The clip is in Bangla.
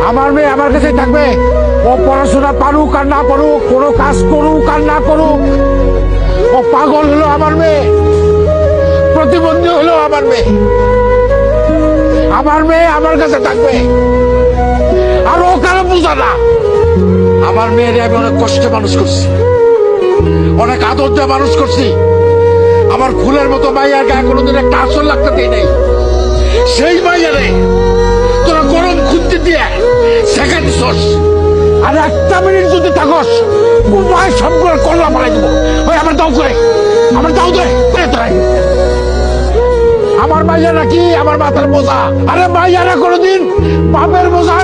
আমার মেয়ে আমার কাছে থাকবে। ও পড়াশোনা পারুক আর না পারুক, কোনো কাজ করুক আর না করুক, ও পাগল হলো আমার মেয়ে, প্রতিবন্ধী হলো আমার মেয়ে। আমার মেয়ে আমার কাছে থাকবে। আর ও কারো বুঝা না। আমার মেয়েরে আমি অনেক কষ্টে মানুষ করছি, অনেক আদর দিয়ে মানুষ করছি। আমার ফুলের মতো মাইয়ার গায়ে কোনোদিন একটা আসর লাগতে দেয় নাই। সেই মাইয়ারে তোরা গরম খুঁজতে দিয়ে শেখা দিছস। আর একটা মিনিট যদি থাকস, মায়ের সবগুলো কল্লা মারাই দেবো। ওই আমার দাও করে, আমার দাও দে তোরাই। আমার মাইয়ারা কি আমার মাথার বোঝা? আরে মাইয়ারা কোনোদিন বাপের বোঝা